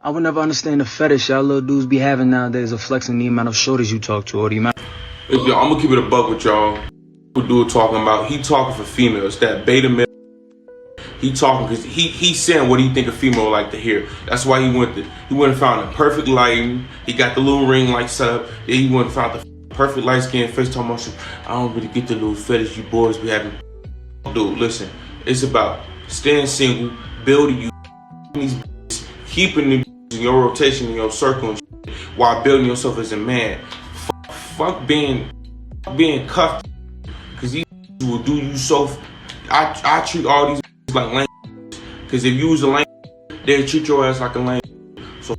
I would never understand the fetish y'all little dudes be having nowadays of flexing the amount of shorties you talk to or the amount. Yo, I'm gonna keep it a buck with y'all. Dude talking about, he talking for females, that beta male. He talking because he's saying what he think a female like to hear. That's why he went and found the perfect lighting. He got the little ring light set up. Then he went and found the perfect light skin face. Talking about, I don't really get the little fetish you boys be having. Dude, listen, it's about staying single, building you these, keeping them in your rotation, in your circle, and while building yourself as a man. Fuck being cuffed, because these will do you so. I treat all these like lame, because if you was a lame, they'll treat your ass like a lame. So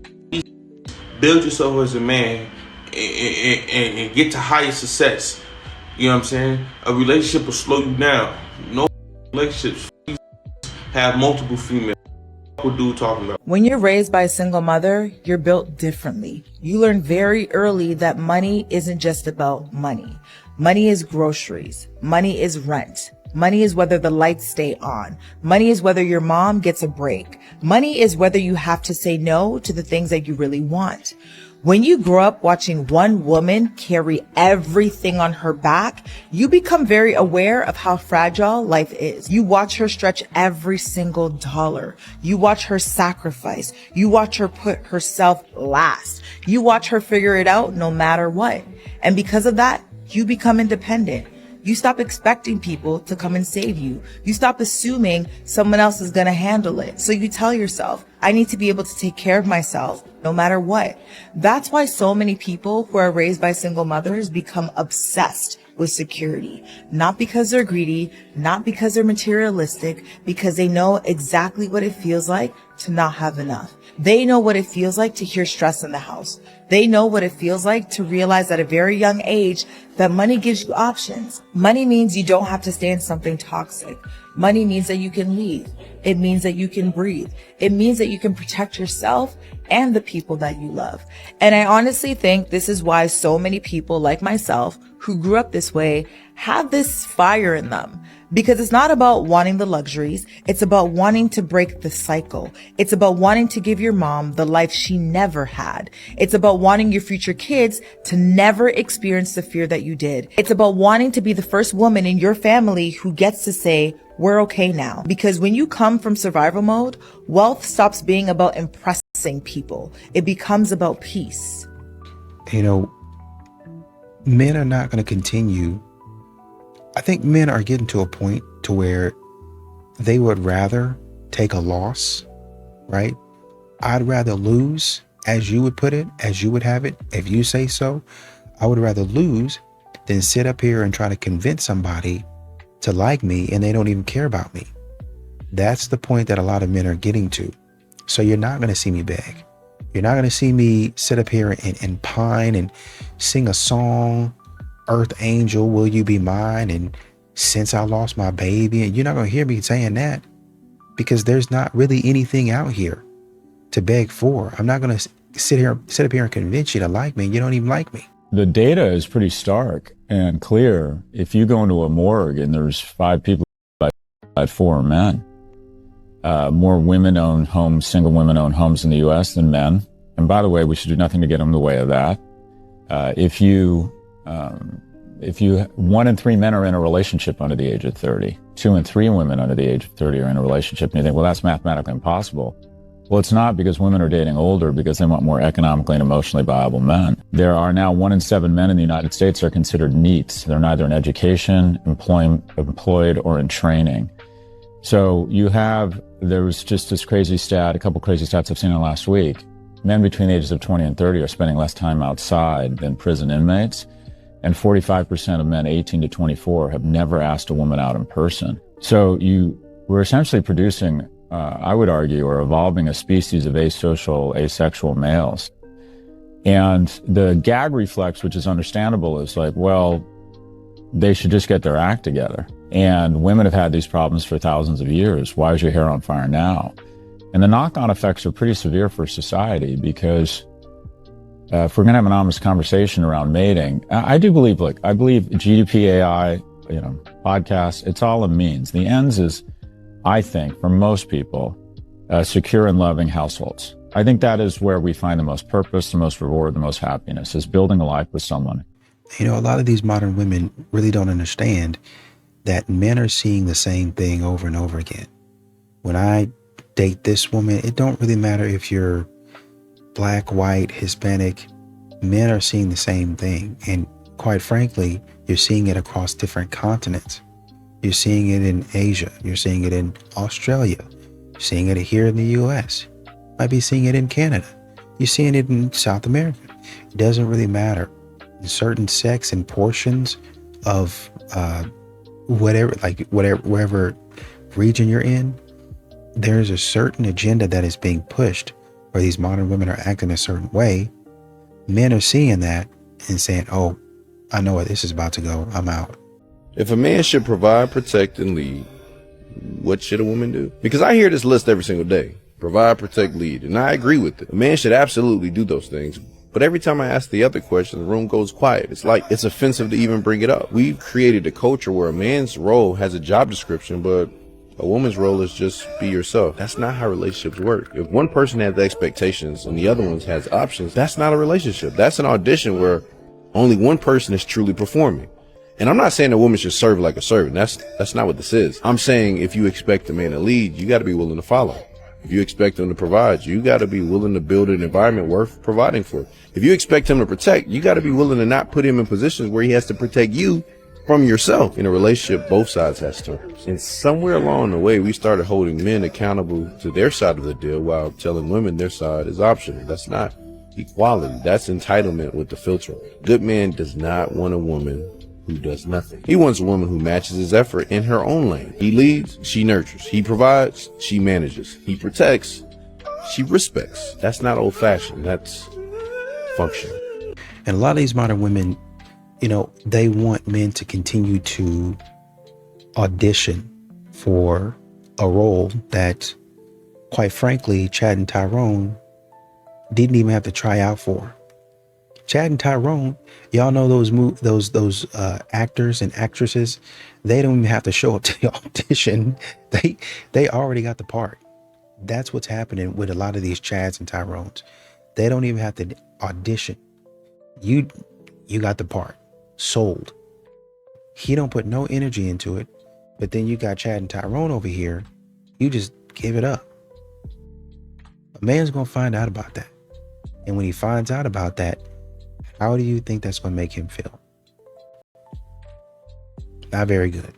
build yourself as a man and get to higher success. You know what I'm saying? A relationship will slow you down. No relationships have multiple females. What dude talking about? When you're raised by a single mother, you're built differently. You learn very early that money isn't just about money. Money is groceries. Money is rent. Money is whether the lights stay on. Money is whether your mom gets a break. Money is whether you have to say no to the things that you really want. When you grow up watching one woman carry everything on her back, you become very aware of how fragile life is. You watch her stretch every single dollar. You watch her sacrifice. You watch her put herself last. You watch her figure it out no matter what. And because of that, you become independent. You stop expecting people to come and save you. You stop assuming someone else is going to handle it. So you tell yourself, I need to be able to take care of myself no matter what. That's why so many people who are raised by single mothers become obsessed with security. Not because they're greedy, not because they're materialistic, because they know exactly what it feels like to not have enough. They know what it feels like to hear stress in the house. They know what it feels like to realize at a very young age that money gives you options. Money means you don't have to stay in something toxic. Money means that you can leave. It means that you can breathe. It means that you can protect yourself and the people that you love. And I honestly think this is why so many people like myself who grew up this way have this fire in them. Because it's not about wanting the luxuries. It's about wanting to break the cycle. It's about wanting to give your mom the life she never had. It's about wanting your future kids to never experience the fear that you did. It's about wanting to be the first woman in your family who gets to say, we're okay now. Because when you come from survival mode, wealth stops being about impressing people. It becomes about peace. You know, men are not going to continue. I think men are getting to a point to where they would rather take a loss, right? I'd rather lose, as you would put it, as you would have it, if you say so. I would rather lose than sit up here and try to convince somebody to like me and they don't even care about me. That's the point that a lot of men are getting to. So you're not going to see me beg. You're not going to see me sit up here and pine and sing a song, Earth Angel, will you be mine? And since I lost my baby, and you're not going to hear me saying that because there's not really anything out here to beg for. I'm not going to sit up here and convince you to like me. You don't even like me. The data is pretty stark and clear. If you go into a morgue and there's 5 people, by 4 are men. More women-owned homes, single women-owned homes in the U.S. than men. And by the way, we should do nothing to get in the way of that. If 1 in 3 men are in a relationship under the age of 30, 2 in 3 women under the age of 30 are in a relationship, and you think, well, that's mathematically impossible. Well, it's not, because women are dating older because they want more economically and emotionally viable men. There are now 1 in 7 men in the United States are considered NEETs. They're neither in education, employed, or in training. So there was just this crazy stat, a couple crazy stats I've seen in the last week. Men between the ages of 20 and 30 are spending less time outside than prison inmates. And 45% of men 18 to 24 have never asked a woman out in person. So we're essentially producing, I would argue, or evolving a species of asocial, asexual males. And the gag reflex, which is understandable, is like, well, they should just get their act together. And women have had these problems for thousands of years. Why is your hair on fire now? And the knock-on effects are pretty severe for society, because if we're going to have an honest conversation around mating, I believe GDP, AI, podcasts, it's all a means. The ends is, I think, for most people, secure and loving households. I think that is where we find the most purpose, the most reward, the most happiness, is building a life with someone. You know, a lot of these modern women really don't understand that men are seeing the same thing over and over again. When I date this woman, it don't really matter if you're black, white, Hispanic. Men are seeing the same thing. And quite frankly, you're seeing it across different continents. You're seeing it in Asia. You're seeing it in Australia. You're seeing it here in the US. Might be seeing it in Canada. You're seeing it in South America. It doesn't really matter. In certain sects and portions of wherever region you're in, there's a certain agenda that is being pushed where these modern women are acting a certain way. Men are seeing that and saying, oh, I know where this is about to go. I'm out. If a man should provide, protect, and lead, what should a woman do? Because I hear this list every single day. Provide, protect, lead. And I agree with it. A man should absolutely do those things. But every time I ask the other question, the room goes quiet. It's like it's offensive to even bring it up. We've created a culture where a man's role has a job description, but a woman's role is just be yourself. That's not how relationships work. If one person has expectations and the other one has options, that's not a relationship. That's an audition where only one person is truly performing. And I'm not saying a woman should serve like a servant. That's not what this is. I'm saying if you expect a man to lead, you got to be willing to follow. If you expect him to provide, you got to be willing to build an environment worth providing for. If you expect him to protect, you got to be willing to not put him in positions where he has to protect you from yourself. In a relationship, both sides has terms. And somewhere along the way, we started holding men accountable to their side of the deal while telling women their side is optional. That's not equality. That's entitlement with the filter. Good man does not want a woman who does nothing. He wants a woman who matches his effort in her own lane. He leads, she nurtures. He provides, she manages. He protects, she respects. That's not old fashioned. That's functional. And a lot of these modern women, you know, they want men to continue to audition for a role that, quite frankly, Chad and Tyrone didn't even have to try out for. Chad and Tyrone, y'all know those actors and actresses, they don't even have to show up to the audition. They already got the part. That's what's happening with a lot of these Chads and Tyrones. They don't even have to audition. You got the part. Sold. He don't put no energy into it, but then you got Chad and Tyrone over here. You just give it up. A man's gonna find out about that. And when he finds out about that, how do you think that's going to make him feel? Not very good.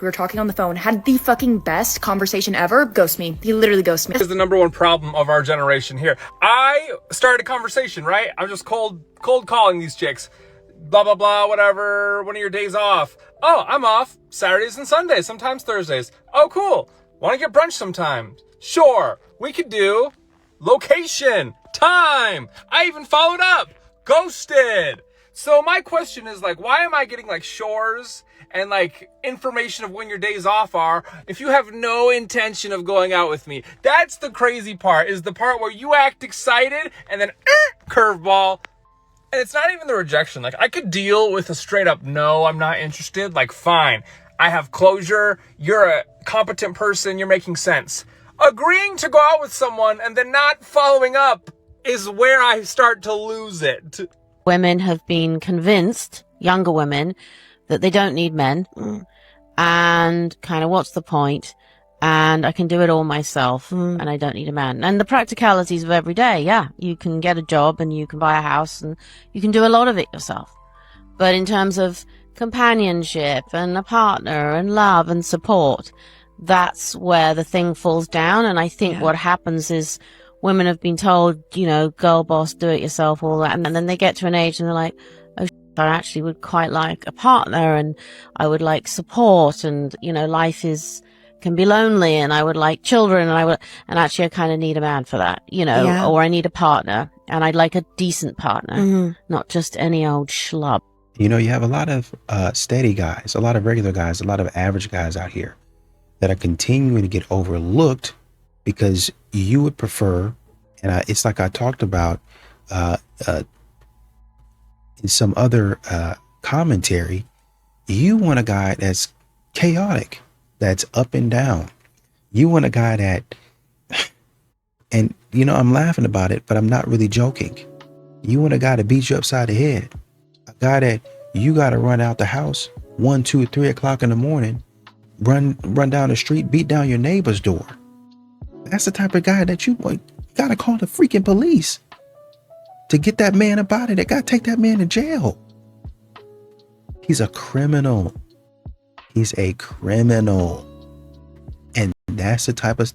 We were talking on the phone, had the fucking best conversation ever. Ghost me. He literally ghosted me. Is the number one problem of our generation here. I started a conversation, right? I'm just cold calling these chicks. Blah, blah, blah, whatever. When are your days off? Oh, I'm off Saturdays and Sundays, sometimes Thursdays. Oh, cool. Want to get brunch sometime? Sure. We could do location, time. I even followed up. Ghosted. So my question is like, why am I getting like shores and like information of when your days off are if you have no intention of going out with me? That's the crazy part, is the part where you act excited and then curveball. And it's not even the rejection. Like, I could deal with a straight up no, I'm not interested. Like, fine, I have closure. You're a competent person. You're making sense. Agreeing to go out with someone and then not following up is where I start to lose it. Women have been convinced, younger women, that they don't need men. And kind of, what's the point? And I can do it all myself, and I don't need a man. And the practicalities of every day, yeah, you can get a job and you can buy a house and you can do a lot of it yourself. But in terms of companionship and a partner and love and support, that's where the thing falls down. And I think what happens is women have been told, you know, girl boss, do it yourself, all that. And then they get to an age and they're like, oh, I actually would quite like a partner and I would like support, and, you know, life can be lonely, and I would like children, and actually I kind of need a man for that, you know, or I need a partner, and I'd like a decent partner, not just any old schlub. You know, you have a lot of steady guys, a lot of regular guys, a lot of average guys out here that are continuing to get overlooked because you would prefer, and it's like I talked about in some other commentary, you want a guy that's chaotic, that's up and down. You want a guy that And, I'm laughing about it, but I'm not really joking. You want a guy to beat you upside the head, a guy that you got to run out the house 1, 2, 3 o'clock in the morning, run down the street, beat down your neighbor's door. That's the type of guy that you got to call the freaking police to get that man up out of there. Got to take that man to jail. He's a criminal. He's a criminal. And that's the type of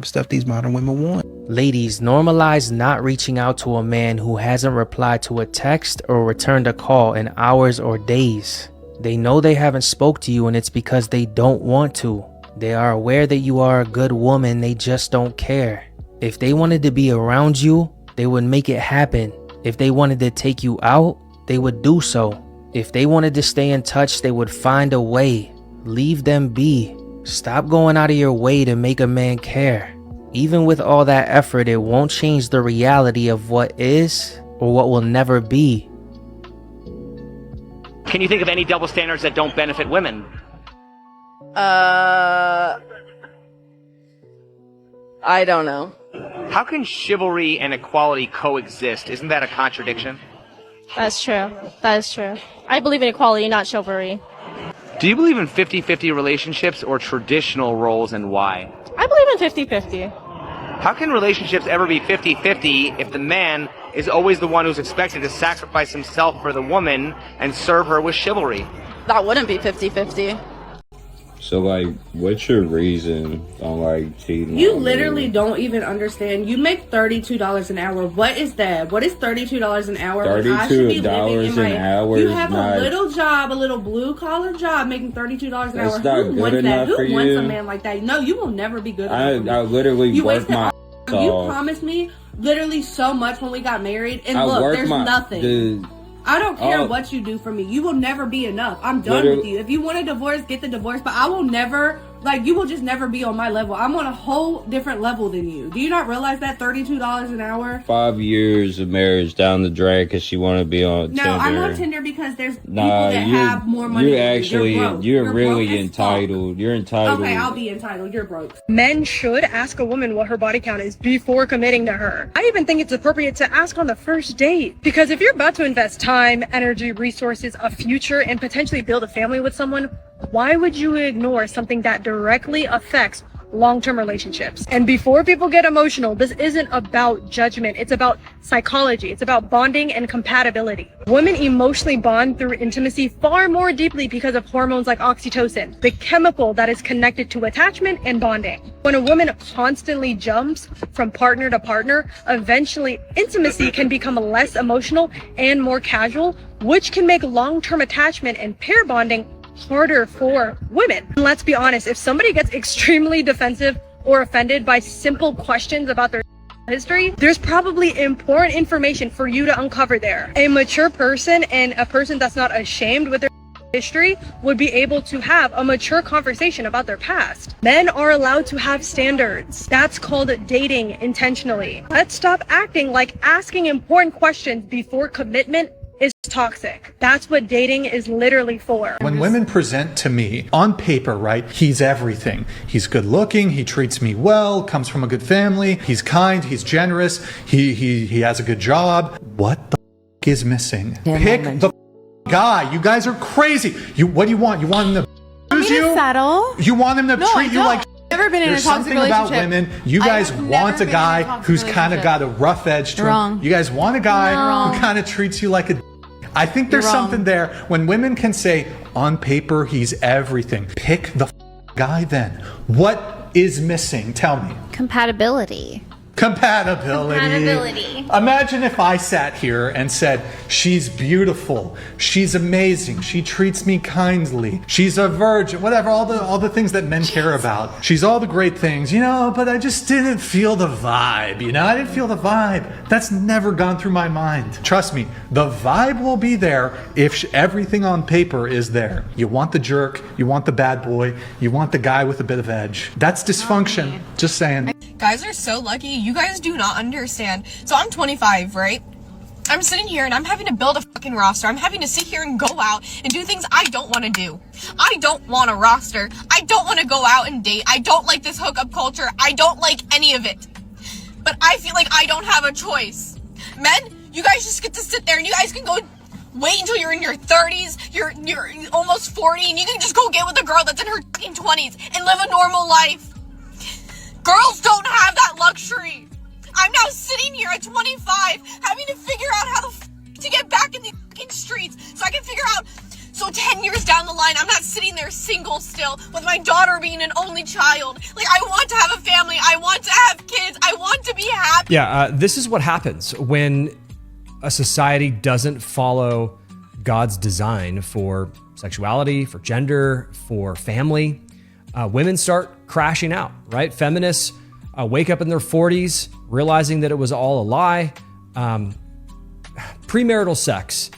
stuff these modern women want. Ladies, normalize not reaching out to a man who hasn't replied to a text or returned a call in hours or days. They know they haven't spoke to you, and it's because they don't want to. They are aware that you are a good woman, they just don't care. If they wanted to be around you, they would make it happen. If they wanted to take you out, they would do so. If they wanted to stay in touch, they would find a way. Leave them be. Stop going out of your way to make a man care. Even with all that effort, it won't change the reality of what is or what will never be. Can you think of any double standards that don't benefit women? I don't know. How can chivalry and equality coexist? Isn't that a contradiction? That's true. That is true. I believe in equality, not chivalry. Do you believe in 50-50 relationships or traditional roles, and why? I believe in 50-50. How can relationships ever be 50-50 if the man is always the one who's expected to sacrifice himself for the woman and serve her with chivalry? That wouldn't be 50-50. So, what's your reason on, cheating? You literally don't even understand. You make $32 an hour. What is that? What is $32 an hour? $32 an hour. You have a little job, a little blue-collar job, making $32 an hour. That's not Who good wants that? enough Who for wants you? a man like that? No, you will never be good I enough for me. literally worked my ass You off. promised me literally so much when we got married, and I look, worked there's nothing. I don't care what you do for me. You will never be enough. I'm done with you. If you want a divorce, get the divorce. But I will never, you will just never be on my level. I'm on a whole different level than you. Do you not realize that $32 an hour? 5 years of marriage down the drain because she wanted to be on Tinder. No, I'm on Tinder because there's people that have more money than you. You're really entitled. You're entitled. Okay, I'll be entitled. You're broke. Men should ask a woman what her body count is before committing to her. I even think it's appropriate to ask on the first date. Because if you're about to invest time, energy, resources, a future, and potentially build a family with someone, why would you ignore something that directly affects long-term relationships? And before people get emotional, this isn't about judgment. It's about psychology. It's about bonding and compatibility. Women emotionally bond through intimacy far more deeply because of hormones like oxytocin, the chemical that is connected to attachment and bonding. When a woman constantly jumps from partner to partner, eventually intimacy can become less emotional and more casual, which can make long-term attachment and pair bonding harder for women. And let's be honest, if somebody gets extremely defensive or offended by simple questions about their history, there's probably important information for you to uncover there. A mature person and a person that's not ashamed with their history would be able to have a mature conversation about their past. Men are allowed to have standards. That's called dating intentionally. Let's stop acting like asking important questions before commitment is toxic. That's what dating is literally for. When women present to me on paper, right, he's everything. He's good looking, he treats me well, comes from a good family, he's kind, he's generous, he has a good job. What the is missing? Pick the guy. You guys are crazy. What do you want? You want him to use you? Settle? You want him to treat you like never been in a There's toxic something about women. You guys want a guy who's kind of got a rough edge to him. You guys want a guy who kind of treats you like a I think there's something there when women can say, on paper, he's everything. Pick the guy then. What is missing? Tell me. Compatibility. Compatibility. Imagine if I sat here and said, she's beautiful, she's amazing, she treats me kindly, she's a virgin, whatever, all the things that men care about. She's all the great things, but I just didn't feel the vibe, I didn't feel the vibe. That's never gone through my mind. Trust me, the vibe will be there if everything on paper is there. You want the jerk, you want the bad boy, you want the guy with a bit of edge. That's dysfunction. Just saying. Guys are so lucky. You guys do not understand. So I'm 25, right? I'm sitting here and I'm having to build a fucking roster. I'm having to sit here and go out and do things I don't want to do. I don't want a roster. I don't want to go out and date. I don't like this hookup culture. I don't like any of it. but I feel like I don't have a choice. Men, you guys just get to sit there and you guys can go wait until you're in your 30s, you're almost 40, and you can just go get with a girl that's in her fucking 20s and live a normal life. Girls don't have that luxury. I'm now sitting here at 25 having to figure out how to get back in the fucking streets so I can figure out, so 10 years down the line, I'm not sitting there single still with my daughter being an only child. Like, I want to have a family. I want to have kids. I want to be happy. Yeah, this is what happens when a society doesn't follow God's design for sexuality, for gender, for family. Women start crashing out, right? Feminists wake up in their 40s realizing that it was all a lie. Premarital sex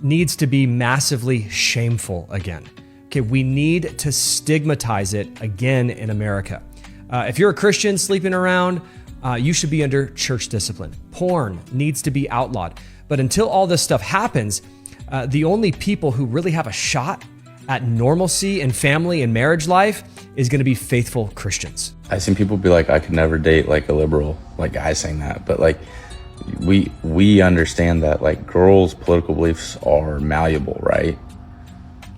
needs to be massively shameful again. Okay, we need to stigmatize it again in America. If you're a Christian sleeping around, you should be under church discipline. Porn needs to be outlawed. But until all this stuff happens, the only people who really have a shot at normalcy in family and marriage life is going to be faithful Christians. I've seen people be like, I could never date like a liberal, like guys saying that, but like we understand that like girls' political beliefs are malleable, right?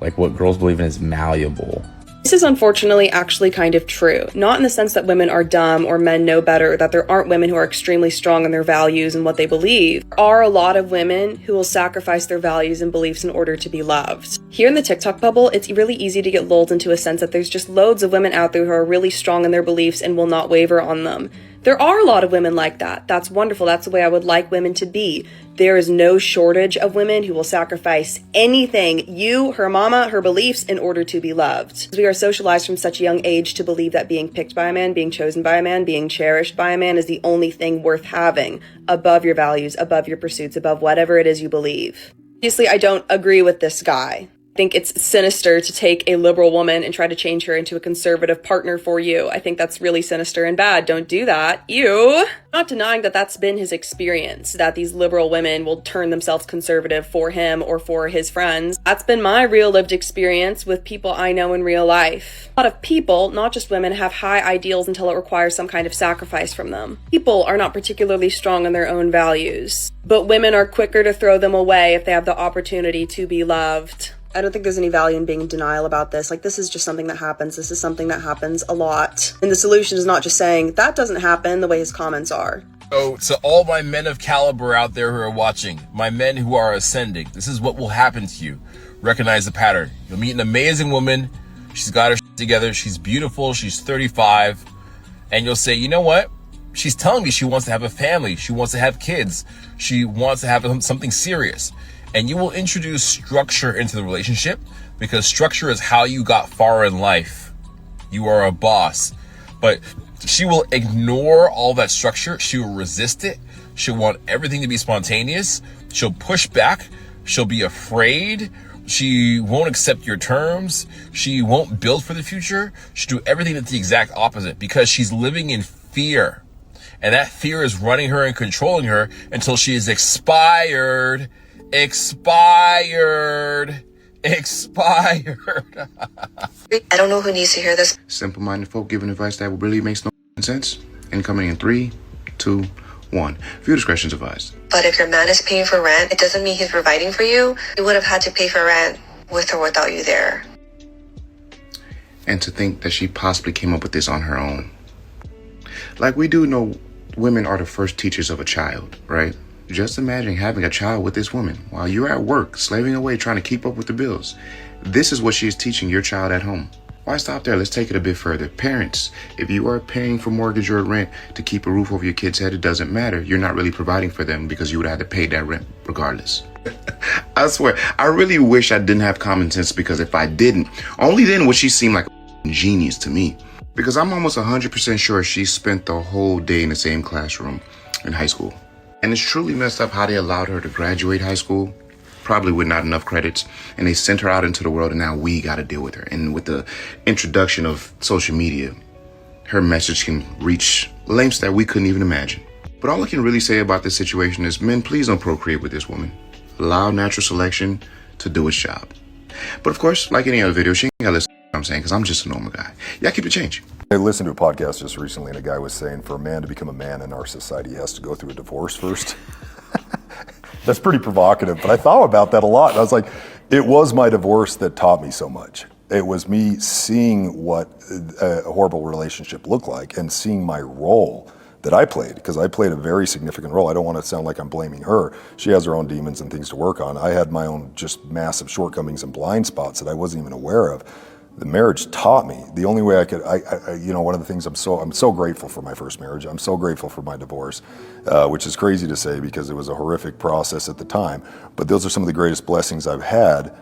Like what girls believe in is malleable. This is unfortunately actually kind of true. Not in the sense that women are dumb or men know better, that there aren't women who are extremely strong in their values and what they believe. There are a lot of women who will sacrifice their values and beliefs in order to be loved. Here in the TikTok bubble, it's really easy to get lulled into a sense that there's just loads of women out there who are really strong in their beliefs and will not waver on them. There are a lot of women like that. That's wonderful. That's the way I would like women to be. There is no shortage of women who will sacrifice anything, you, her mama, her beliefs, in order to be loved. We are socialized from such a young age to believe that being picked by a man, being chosen by a man, being cherished by a man is the only thing worth having, above your values, above your pursuits, above whatever it is you believe. Obviously, I don't agree with this guy. I think it's sinister to take a liberal woman and try to change her into a conservative partner for you. I think that's really sinister and bad. Don't do that. Ew. Not denying that that's been his experience, that these liberal women will turn themselves conservative for him or for his friends. That's been my real lived experience with people I know in real life. A lot of people, not just women, have high ideals until it requires some kind of sacrifice from them. People are not particularly strong in their own values, but women are quicker to throw them away if they have the opportunity to be loved. I don't think there's any value in being in denial about this. Like, this is just something that happens. This is something that happens a lot. And the solution is not just saying, that doesn't happen, the way his comments are. So, to all my men of caliber out there who are watching, my men who are ascending, this is what will happen to you. Recognize the pattern. You'll meet an amazing woman. She's got her shit together. She's beautiful. She's 35. And you'll say, you know what? She's telling me she wants to have a family. She wants to have kids. She wants to have something serious. And you will introduce structure into the relationship, because structure is how you got far in life. You are a boss. But she will ignore all that structure. She will resist it. She'll want everything to be spontaneous. She'll push back. She'll be afraid. She won't accept your terms. She won't build for the future. She'll do everything that's the exact opposite, because she's living in fear. And that fear is running her and controlling her until she is expired. Expired. I don't know who needs to hear this. Simple-minded folk giving advice that really makes no sense. Incoming in 3, 2, 1. Viewer discretion is advised. But if your man is paying for rent, it doesn't mean he's providing for you. He would have had to pay for rent with or without you there. And to think that she possibly came up with this on her own. Like, we do know women are the first teachers of a child, right? Just imagine having a child with this woman while you're at work, slaving away, trying to keep up with the bills. This is what she is teaching your child at home. Why stop there? Let's take it a bit further. Parents, if you are paying for mortgage or rent to keep a roof over your kid's head, it doesn't matter. You're not really providing for them, because you would have to pay that rent regardless. I swear, I really wish I didn't have common sense, because if I didn't, only then would she seem like a genius to me. Because I'm almost 100% sure she spent the whole day in the same classroom in high school. And it's truly messed up how they allowed her to graduate high school, probably with not enough credits, and they sent her out into the world, and now we got to deal with her. And with the introduction of social media, her message can reach lengths that we couldn't even imagine. But all I can really say about this situation is, men, please don't procreate with this woman. Allow natural selection to do its job. But of course, like any other video, she ain't got to listen to what I'm saying, because I'm just a normal guy. Y'all keep it change. I listened to a podcast just recently, and a guy was saying for a man to become a man in our society, he has to go through a divorce first. That's pretty provocative, but I thought about that a lot. And I was like, it was my divorce that taught me so much. It was me seeing what a horrible relationship looked like and seeing my role that I played, because I played a very significant role. I don't want to sound like I'm blaming her. She has her own demons and things to work on. I had my own just massive shortcomings and blind spots that I wasn't even aware of. The marriage taught me. The only way I could, one of the things I'm so grateful for my first marriage. I'm so grateful for my divorce, which is crazy to say because it was a horrific process at the time. But those are some of the greatest blessings I've had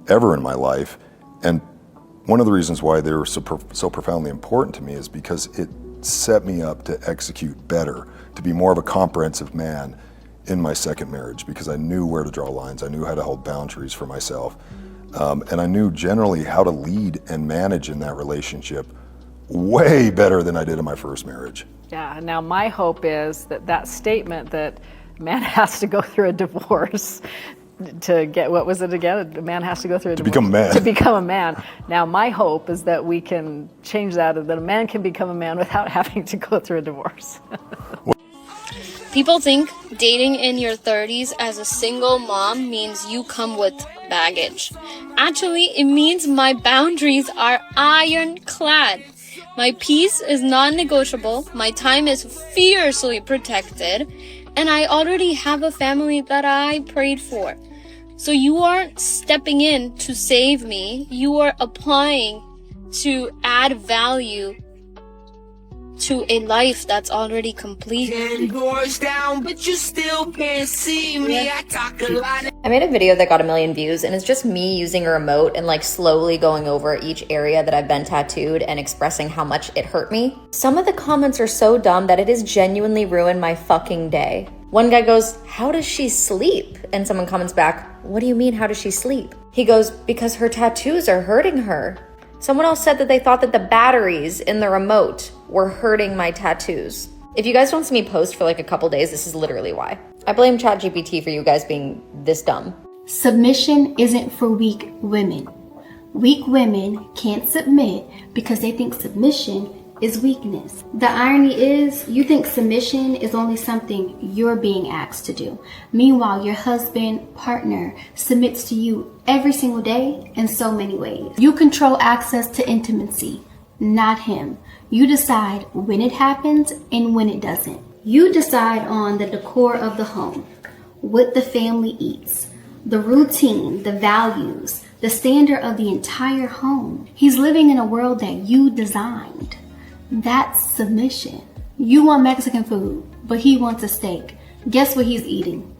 ever in my life. And one of the reasons why they were so profoundly important to me is because it set me up to execute better, to be more of a comprehensive man in my second marriage, because I knew where to draw lines. I knew how to hold boundaries for myself. And I knew generally how to lead and manage in that relationship way better than I did in my first marriage. Yeah, now my hope is that statement that a man has to go through a divorce to get, what was it again? A man has to go through a divorce. To become a man. To become a man. Now my hope is that we can change that a man can become a man without having to go through a divorce. People think dating in your 30s as a single mom means you come with baggage. Actually, it means my boundaries are ironclad. My peace is non-negotiable, my time is fiercely protected, and I already have a family that I prayed for. So you aren't stepping in to save me, you are applying to add value to a life that's already complete. Down, but you still can't see me. I talk a lot. I made a video that got 1 million views, and it's just me using a remote and like slowly going over each area that I've been tattooed and expressing how much it hurt me. Some of the comments are so dumb that it has genuinely ruined my fucking day. One guy goes, "How does she sleep?" And someone comments back, "What do you mean, how does she sleep?" He goes, "Because her tattoos are hurting her." Someone else said that they thought that the batteries in the remote were hurting my tattoos. If you guys don't see me post for like a couple days, this is literally why. I blame ChatGPT for you guys being this dumb. Submission isn't for weak women. Weak women can't submit because they think submission is weakness. The irony is, you think submission is only something you're being asked to do. Meanwhile, your husband, partner submits to you every single day in so many ways. You control access to intimacy, not him. You decide when it happens and when it doesn't. You decide on the decor of the home, what the family eats, the routine, the values, the standard of the entire home. He's living in a world that you designed. That's submission. You want Mexican food, but he wants a steak. Guess what he's eating?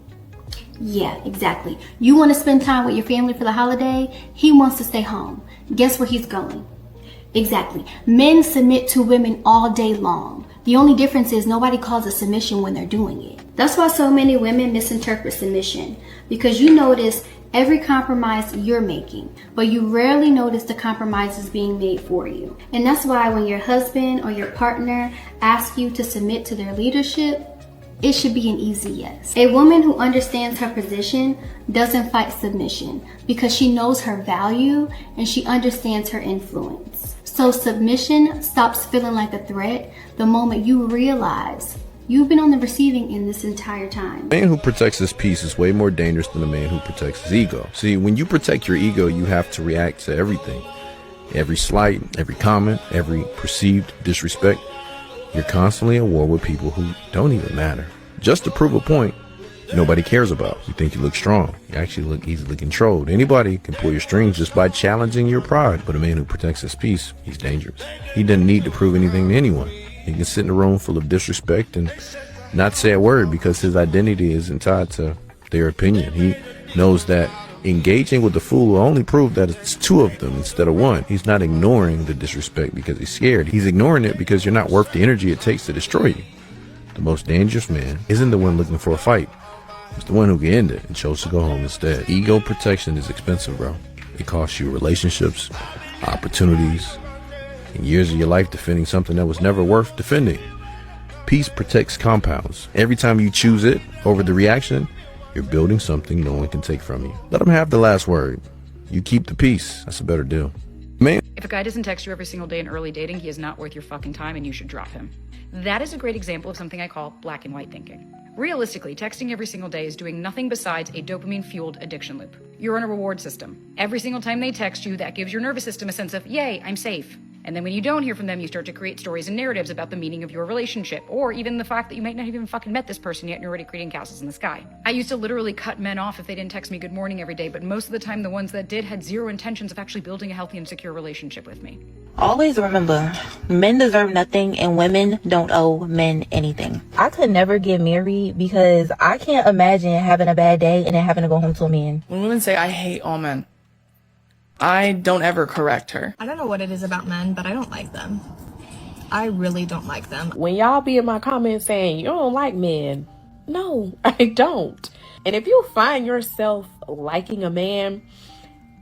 Yeah, exactly. You want to spend time with your family for the holiday? He wants to stay home. Guess where he's going? Exactly. Men submit to women all day long. The only difference is nobody calls it submission when they're doing it. That's why so many women misinterpret submission, because you notice every compromise you're making, but you rarely notice the compromises being made for you. And that's why when your husband or your partner asks you to submit to their leadership, it should be an easy yes. A woman who understands her position doesn't fight submission because she knows her value and she understands her influence. So submission stops feeling like a threat the moment you realize you've been on the receiving end this entire time. A man who protects his peace is way more dangerous than a man who protects his ego. See, when you protect your ego, you have to react to everything. Every slight, every comment, every perceived disrespect. You're constantly at war with people who don't even matter. Just to prove a point nobody cares about. You think you look strong. You actually look easily controlled. Anybody can pull your strings just by challenging your pride. But a man who protects his peace, he's dangerous. He doesn't need to prove anything to anyone. He can sit in a room full of disrespect and not say a word because his identity isn't tied to their opinion. He knows that engaging with the fool will only prove that it's two of them instead of one. He's not ignoring the disrespect because he's scared. He's ignoring it because you're not worth the energy it takes to destroy you. The most dangerous man isn't the one looking for a fight. It's the one who can end it and chose to go home instead. Ego protection is expensive, bro. It costs you relationships, opportunities, and years of your life defending something that was never worth defending. Peace protects compounds. Every time you choose it over the reaction, you're building something no one can take from you. Let them have the last word. You keep the peace. That's a better deal. Man. If a guy doesn't text you every single day in early dating, he is not worth your fucking time and you should drop him. That is a great example of something I call black and white thinking. Realistically, texting every single day is doing nothing besides a dopamine-fueled addiction loop. You're on a reward system. Every single time they text you, that gives your nervous system a sense of, yay, I'm safe. And then when you don't hear from them, you start to create stories and narratives about the meaning of your relationship, or even the fact that you might not have even fucking met this person yet and you're already creating castles in the sky. I used to literally cut men off if they didn't text me good morning every day, but most of the time the ones that did had zero intentions of actually building a healthy and secure relationship with me. Always remember, men deserve nothing and women don't owe men anything. I could never get married because I can't imagine having a bad day and then having to go home to a man. When women say, I hate all men, I don't ever correct her. I don't know what it is about men, but I don't like them. I really don't like them. When y'all be in my comments saying you don't like men, no, I don't. And if you find yourself liking a man,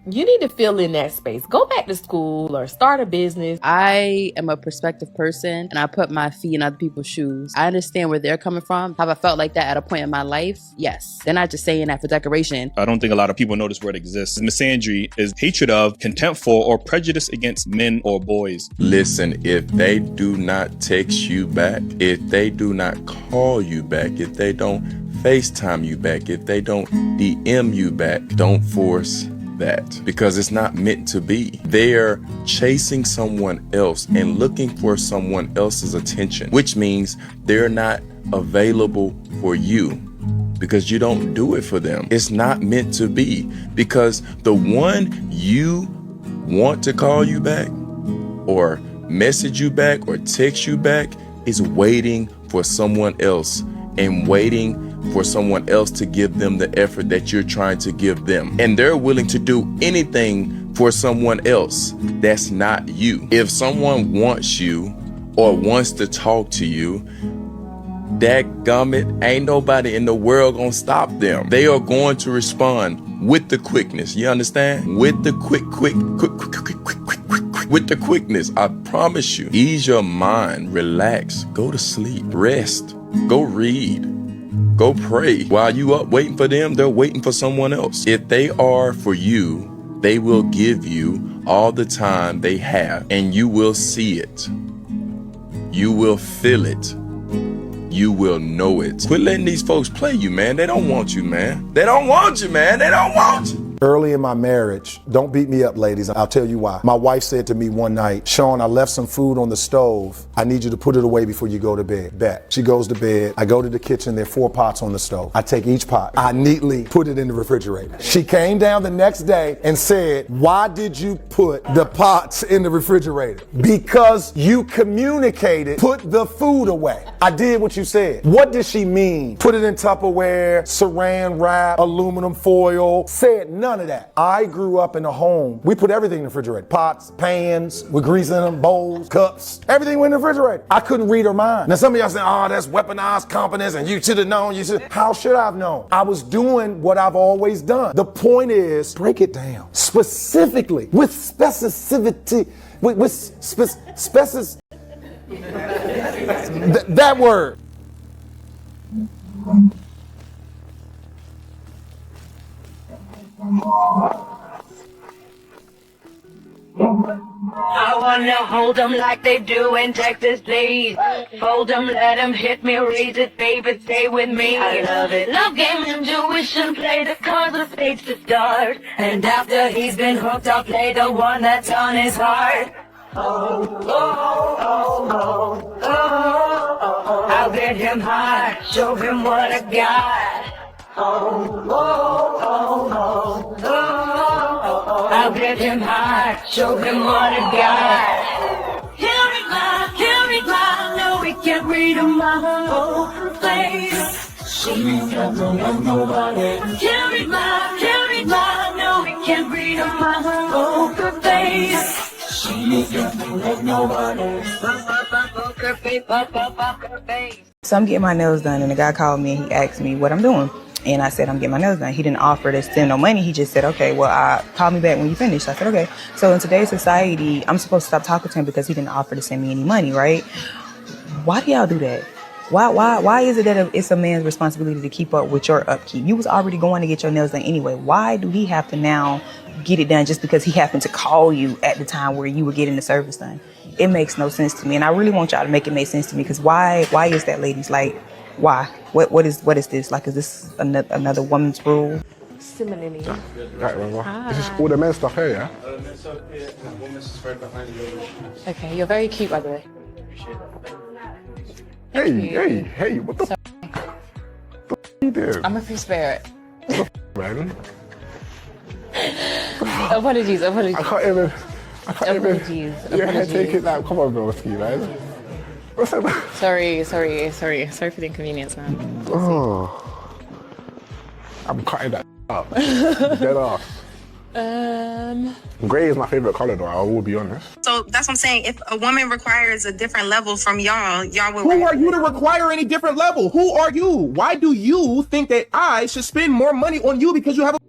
you need to fill in that space. Go back to school or start a business. I am a perspective person and I put my feet in other people's shoes. I understand where they're coming from. Have I felt like that at a point in my life? Yes. They're not just saying that for decoration. I don't think a lot of people know this word exists. Misandry is hatred of, contempt for, or prejudice against men or boys. Listen, if they do not text you back, if they do not call you back, if they don't FaceTime you back, if they don't DM you back, don't force that, because it's not meant to be. They're chasing someone else and looking for someone else's attention, which means they're not available for you because you don't do it for them. It's not meant to be, because the one you want to call you back or message you back or text you back is waiting for someone else and waiting for someone else to give them the effort that you're trying to give them. And they're willing to do anything for someone else that's not you. If someone wants you or wants to talk to you, dadgummit, ain't nobody in the world gonna stop them. They are going to respond with the quickness. You understand? With the quick, with the quickness. I promise you. Ease your mind, relax, go to sleep, rest, go read. Go pray. While you up waiting for them, they're waiting for someone else. If they are for you, they will give you all the time they have, and you will see it. You will feel it. You will know it. Quit letting these folks play you, man. They don't want you, man. They don't want you, man. They don't want you. Early in my marriage, don't beat me up, ladies. I'll tell you why. My wife said to me one night, Sean, I left some food on the stove. I need you to put it away before you go to bed. Bet. She goes to bed. I go to the kitchen. There are 4 pots on the stove. I take each pot. I neatly put it in the refrigerator. She came down the next day and said, why did you put the pots in the refrigerator? Because you communicated, put the food away. I did what you said. What did she mean? Put it in Tupperware, saran wrap, aluminum foil. Said none of that. I grew up in a home. We put everything in the refrigerator. Pots, pans, with grease in them, bowls, cups. Everything went in the refrigerator. I couldn't read her mind. Now some of y'all say, oh, that's weaponized competence and you should have known. How should I have known? I was doing what I've always done. The point is, break it down. Specifically, with specificity, that word. I wanna hold them like they do in Texas, please. Fold them, let them hit me, raise it, baby, stay with me. I love it. Love game, intuition, play the cards of fate to start. And after he's been hooked, I'll play the one that's on his heart. Oh, oh, oh, oh, oh, oh. I'll get him high, show him what I got. Oh, oh, oh, oh, oh. I'll get him high, show him what I got. He'll read mine, no, he can't read my whole face. She doesn't love nobody. He'll read mine, no, he can't read my whole face. She doesn't love nobody. Poker face, poker face. So I'm getting my nails done, and the guy called me and he asked me what I'm doing. And I said, I'm getting my nails done. He didn't offer to send no money. He just said, okay, well, call me back when you finish. I said, okay. So in today's society, I'm supposed to stop talking to him because he didn't offer to send me any money, right? Why do y'all do that? Why is it that it's a man's responsibility to keep up with your upkeep? You was already going to get your nails done anyway. Why do he have to now get it done just because he happened to call you at the time where you were getting the service done? It makes no sense to me, and I really want y'all to make it make sense to me, because why is that, ladies? Like, why? What is this? Like, is this another woman's rule? Similarly. Right, remember? This is all the men's stuff here, yeah? Men's stuff here, and women's is right behind you. Okay, you're very cute, by the way. Hey, what the you doing? I'm a free spirit. Man. Apologies. I can't even. Apologies. Yeah, take it now. Come on, broski, man. What's that? Sorry for the inconvenience, man. Oh. I'm cutting that up. Dead off. Grey is my favorite color, though. I will be honest. So that's what I'm saying. If a woman requires a different level from y'all will. Who are you to require any different level? Who are you? Why do you think that I should spend more money on you because you have a?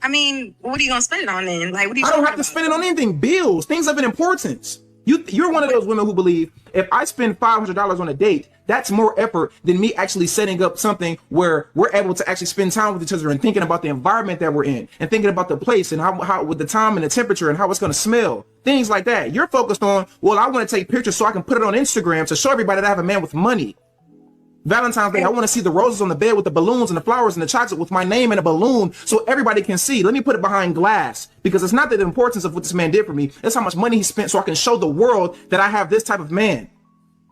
I mean, what are you gonna spend it on then? Like, what do you? I don't have to spend it on anything. Bills, things of an importance. You're one of those women who believe if I spend $500 on a date, that's more effort than me actually setting up something where we're able to actually spend time with each other and thinking about the environment that we're in and thinking about the place and how with the time and the temperature and how it's going to smell, things like that. You're focused on, well, I want to take pictures so I can put it on Instagram to show everybody that I have a man with money. Valentine's Day, I want to see the roses on the bed with the balloons and the flowers and the chocolate with my name and a balloon so everybody can see. Let me put it behind glass, because it's not the importance of what this man did for me. It's how much money he spent so I can show the world that I have this type of man.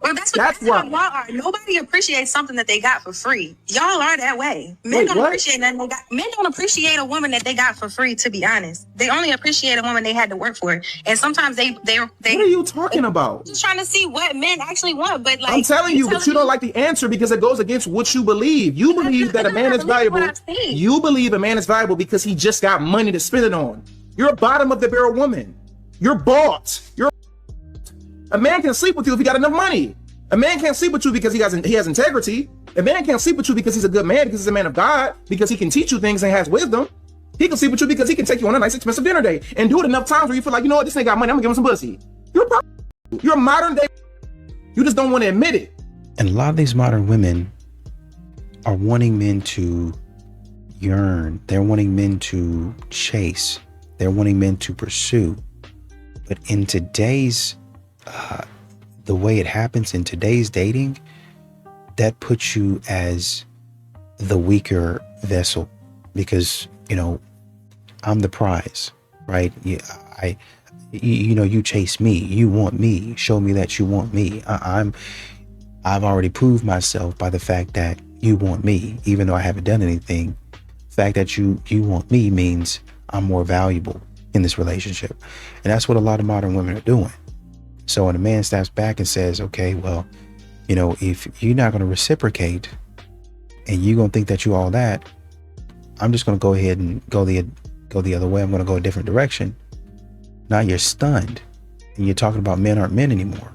Well, that's what y'all are. Nobody appreciates something that they got for free. Y'all are that way. Men don't appreciate that. Men don't appreciate a woman that they got for free. To be honest, they only appreciate a woman they had to work for. And sometimes they. What are you talking about? Just trying to see what men actually want. But like, I'm telling you, but you don't like the answer because it goes against what you believe. You believe that a man is valuable. You believe a man is valuable because he just got money to spend it on. You're a bottom of the barrel woman. You're bought. A man can sleep with you if he got enough money. A man can't sleep with you because he has integrity. A man can't sleep with you because he's a good man, because he's a man of God, because he can teach you things and has wisdom. He can sleep with you because he can take you on a nice expensive dinner date and do it enough times where you feel like, you know what, this ain't got money, I'm gonna give him some pussy. You're a modern day. You just don't want to admit it. And a lot of these modern women are wanting men to yearn. They're wanting men to chase. They're wanting men to pursue. But in today's the way it happens in today's dating, that puts you as the weaker vessel, because I'm the prize, right? You chase me, you want me, show me that you want me. I've already proved myself by the fact that you want me, even though I haven't done anything. The fact that you want me means I'm more valuable in this relationship, and that's what a lot of modern women are doing. So when a man steps back and says, okay, well, if you're not going to reciprocate and you're going to think that you all that, I'm just going to go ahead and go the other way. I'm going to go a different direction. Now you're stunned and you're talking about men aren't men anymore.